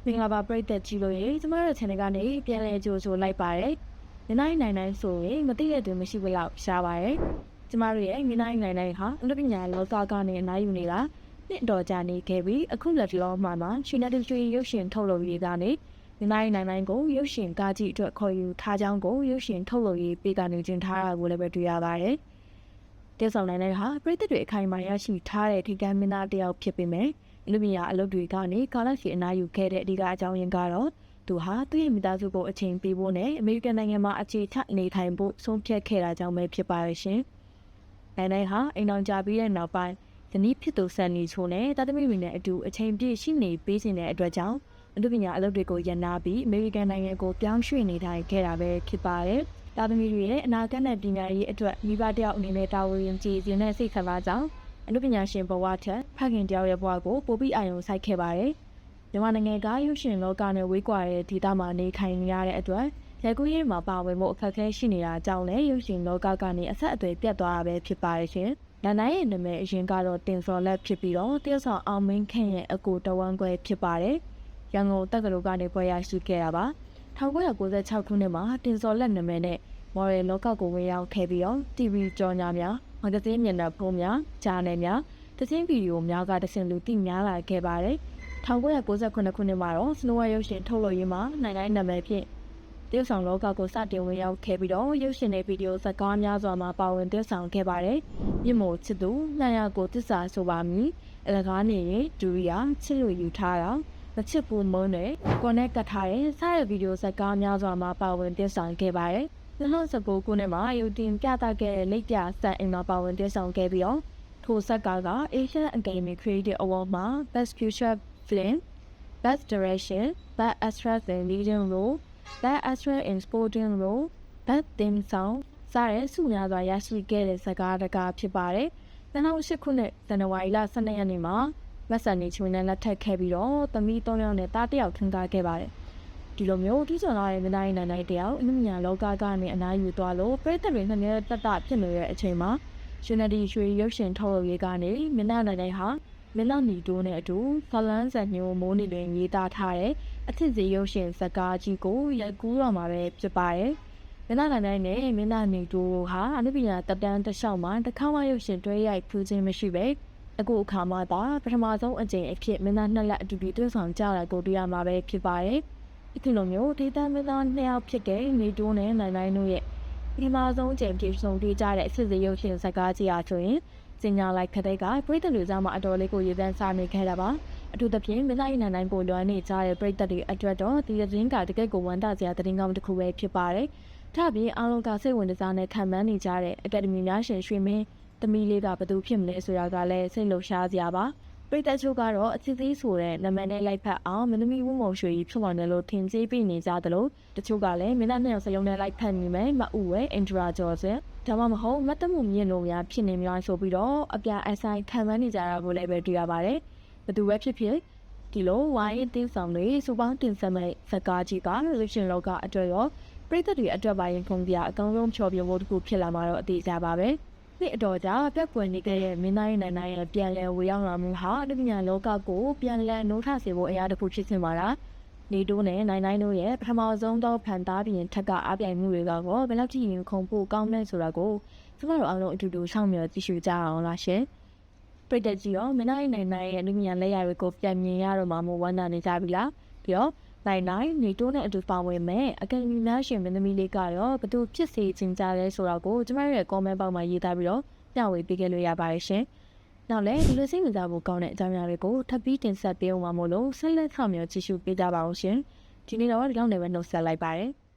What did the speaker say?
မင်္ဂလာပါပရိသတ်ကြီးတို့ရေကျမတို့ channel ကနေပြန်လည်ကြိုဆိုလိုက်ပါတယ်။နိုင်ဆိုရင်မသိတဲ့သူမရှိဘူးလောက်ရှားပါတယ်။ကျမတို့ရဲ့နိုင်ဟာအနုပညာလောကကနေအနားယူနေတာနှစ်တော်ကြာနေခဲ့ပြီးအခုလက်လောမှာရှင်နယ်တီရုပ်ရှင်ထုတ်လုပ်ရေးကနေနိုင်ကိုရုပ်ရှင်ကားကြီးအတွက်ခေါ်ယူထားကြောင်းကိုရုပ်ရှင်ထုတ်လုပ်ရေးပေးကနေတင်ထားတာကိုလည်းပဲတွေ့ရပါတယ်။တဲ့ဆောင်နိုင်ဟာပရိသတ်တွေအခိုင်အမာရရှိထားတဲ့ထိကမ်းမင်းသားတယောက်ဖြစ်ပေမဲ့အလူမီယာအလုပ်တွေကနေကာလရှည်အနားယူခဲ့တဲ့အဓိကအကြောင်းရင်းကတော့သူဟာသူ့ရဲ့မိသားစုကိုအချိန်ပေးဖို့နဲ့အမေရိကန်နိုင်ငံမှာအခြေချနေထိုင်ဖို့ဆုံးဖြတ်ခဲ့တာကြောင့်ပဲဖြစ်ပါရဲ့ရှင်။နိုင်ဟာအိမ်တော်ကြပြီးတဲ့နောက်ပိုင်းဇနီးဖြစ်သူဆန်နီချိုနဲ့တာသမီတွေနဲ့အတူအချိန်ပြည့်ရှိနေပေးခြင်းတဲ့အတွက်ကြောင့်အလူမီယာအလုပ်တွေကိုရန်နာပြီးအမေရိကန်နိုင်ငံကိုပြောင်းရွှေ့နေထိုင်ခဲ့တာပဲဖြစ်ပါတယ်။တာသမီတွေရဲ့အနာဂတ်နဲ့ပညာရေးအတွက်မိဘတယောက်အနေနဲ့တာဝန်ယူကြည်စဉ်နဲ့စိတ်ခံစားကြောင်းအနုပညာရှင်ဘဝထက်ဖခင်တယောက်ရဲ့ဘဝကိုပိုပြီးအာရုံစိုက်ခဲ့ပါတယ်။မြန်မာနိုင်ငံကရုပ်ရှင်လောကနဲ့ဝေးကွာတဲ့ဒေသမှာနေထိုင်နေရတဲ့အတွက်ရိုက်ကူးရေးမှာပါဝင်ဖို့အခက်အခဲရှိနေတာကြောင့်လည်းရုပ်ရှင်လောကကနေအဆက်အသွယ်ပြတ်သွားတာပဲဖြစ်ပါရဲ့ရှင်။နိုင်ရဲ့နာမည်အရင်ကတော့တင်စော်လက်ဖြစ်ပြီးတော့တရုတ်ဆောင်အောင်မင်းခန့်ရဲ့အကိုတဝမ်းခွဲဖြစ်ပါတယ်။ရန်ကုန်တက္ကသိုလ်ကနေပွဲရရှိခဲ့တာပါ။1996ခုနှစ်မှာတင်စော်လက်နာမည်နဲ့မော်ရယ်လောကကိုဝင်ရောက်ခဲ့ပြီးတော့ TV ကြော်ညာများမဂ္ဂဇင်းမျက်နှာဖုံးများဂျာနယ်များတခြင်းဗီဒီယိုများကတဆင့်လူသိများလာခဲ့ပါတယ်။1998ခုနှစ်မှာတော့စနိုဝါရုပ်ရှင်ထုတ်လုပ်ရေးမှာနိုင်နာမည်ဖြင့်တရုတ်ဆောင်လောကကိုစတင်ဝင်ရောက်ခဲ့ပြီးတော့ရုပ်ရှင်နဲ့ဗီဒီယိုဇာတ်ကားများစွာမှာပါဝင်တရုတ်ဆောင်ခဲ့ပါတယ်။မြင့်မို့ချစ်သူနှံရကိုတစ္ဆာဆိုပါမည်အလကားနေရင်ဒူရီယာချစ်လို့ယူထားတာမချစ်ဘူးမုန်းနဲ့ကွန်နက်ကတ်ထားတဲ့စတဲ့ဗီဒီယိုဇာတ်ကားများစွာမှာပါဝင်တရုတ်ဆောင်ခဲ့ပါတယ်။2019ခုနှစ်မှာရုပ်တင်ပြသခဲ့တဲ့လိပ်ပြစံအိမ်မှာပါဝင်တရုတ်ဆောင်ခဲ့ပြီးတော့ထိုဆက်ကAsian Academy Creative Award မှာ Best Feature Film, Best Direction, Best Actress in Leading Role, Best Actress in Supporting Role, Best Theme Song စတဲ့ဆုများစွာရရှိခဲ့တဲ့ဇာတ်ကားတစ်ကားဖြစ်ပါတယ်။2008ခုနှစ်ဇန်နဝါရီလ12ရက်နေ့မှာမက်ဆန်နီချွေနဲ့လက်ထပ်ခဲ့ပြီးတော့သမီး3ယောက်နဲ့သား1ယောက်ထွန်းကားခဲ့ပါတယ်။ဒီလိုမျိုးထူးချွန်လာတဲ့နိုင်တယောက်အနုပညာလောကကနေအနားယူသွားလို့ပရိသတ်တွေနှစ်မျိုးတက်ဖြစ်နေတဲ့အချိန်မှာရှင်နယ်တီရွှေရုပ်ရှင်ထုတ်လုပ်ရေးကနေမင်းသားနိုင်ဟာမင်းသားနီတိုးနဲ့အတူဖလန်းဇန်ညိုမိုးနေတွင်ရေးသားထားတဲ့အထစ်စီရုပ်ရှင်ဇာတ်ကားကြီးကိုရိုက်ကူးတော့မှာပဲဖြစ်ပါတယ်။မင်းသားနိုင်နဲ့မင်းသားနီတိုးဟာအနုပညာတပ်တန်းတစ်လျှောက်မှာတစ်ခါမှရုပ်ရှင်တွဲရိုက်ဖူးခြင်းမရှိပဲအခုအခါမှသာပထမဆုံးအကြိမ်အဖြစ်မင်းသားနှစ်လက်အတူတူတွေ့ဆောင်ကြတာကိုတွေ့ရမှာပဲဖြစ်ပါတယ်။ဒီလိုမျိုးဒေသမင်းသားနှစ်ယောက်ဖြစ်တဲ့နီတိုးနဲ့နိုင်တို့ရဲ့ဒီမှာဆုံးအချိန်ပြေဆုံးတွေ့ကြတဲ့အစစ်စေရုပ်ရှင်ဇာတ်ကားကြီးအားဆိုရင်စင်ညာလိုက်ခတဲ့ကပရိသတ်တွေကြားမှာအတော်လေးကိုရေပန်းစားနေခဲ့တာပါအထူးသဖြင့်မင်းသားနိုင်ပိုလွှမ်းနေကြတဲ့ပရိသတ်တွေအတွက်တော့ဒီသတင်းကတကယ့်ကိုဝမ်းသာစရာသတင်းကောင်းတစ်ခုပဲဖြစ်ပါတယ်။ဒါ့အပြင်အားလုံးကစိတ်ဝင်စားနဲ့ခံမှန်းနေကြတဲ့အကယ်ဒမီများရှင်ရွှေမင်းသမီးလေးကဘယ်သူဖြစ်မလဲဆိုတာကလည်းစိတ်လှုပ်ရှားစရာပါပရိသတ်ချို့ကတော့အချစ်သေးဆိုတဲ့နာမည်နဲ့လိုက်ဖက်အောင်မင်းသမီးဝုံမုံရွှေကြီးဖြစ်လာတယ်လို့ထင်ကြေးပြနေကြသလိုတချို့ကလည်းမင်းသားနှစ်ယောက်စလုံးနဲ့လိုက်ဖက်နေမယ်မအူဝဲအင်ဒရာဂျော်စဒါမှမဟုတ်မတ်တမှုမြင့်လို့များဖြစ်နေများဆိုပြီးတော့အပြအဆိုင်ခံမှန်းနေကြတာကိုလည်းပဲတွေ့ရပါတယ်ဘသူပဲဖြစ်ဖြစ်ဒီလိုဝိုင်းအသေးဆောင်တွေစူပေါင်းတင်ဆက်မဲ့ဇကားကြီးကလူရှင်လောကအတွက်ရောပရိသတ်တွေအတွက်ပါရင်ခုံပြအကောင်းဆုံးဖြောပြဖို့တခုဖြစ်လာမှာတော့အသေးကြပါပဲနှစ်အတော်ကြာပြက်ကွယ်နေခဲ့တဲ့မင်းသားနိုင်ရဲ့ပြန်လည်ဝေရောက်လာမှုဟာအပညာလောကကိုပြန်လည်နိုးထစေဖို့အရာတစ်ခုဖြစ်နေပါလားနေတိုးနဲ့နိုင်တို့ရဲ့ပထမဆုံးသောဖန်သားပြင်ထက်ကအားပြိုင်မှုတွေကတော့ဘယ်လောက်ထိရင်ခုန်ဖို့ကောင်းလဲဆိုတာကိုကျမတို့အားလုံးအတူတူစောင့်မျှော်ကြည့်ရှုကြအောင်လားရှင်ပရိသတ်ကြီးရောမင်းသားနိုင်ရဲ့အပညာလက်ရာတွေကိုပြန်မြင်ရတော့မှမဝမ်းသာနေကြပြီလားပြီးတော့နိုင်နေတိုးနဲ့အတူပါဝင်မဲ့အကယ်ဒမီများရှင်မင်းသမီးလေးကရောဘသူဖြစ်စေချင်ကြလဲဆိုတာကိုကျမတို့ရဲ့ comment box မှာရေးသားပြီးတော့မျှဝေပေးခဲ့လို့ရပါတယ်ရှင်။နောက်လည်းဒီလိုစိတ်ဝင်စားဖို့ကောင်းတဲ့အကြောင်းအရာတွေကိုထပ်ပြီးတင်ဆက်ပေးအောင်ပါမို့လို့ဆက်လက်ဆောင်မျိုးကြည့်ရှုပေးကြပါအောင်ရှင်။ဒီနေ့တော့ဒီလောက်နဲ့ပဲနှုတ်ဆက်လိုက်ပါတယ်။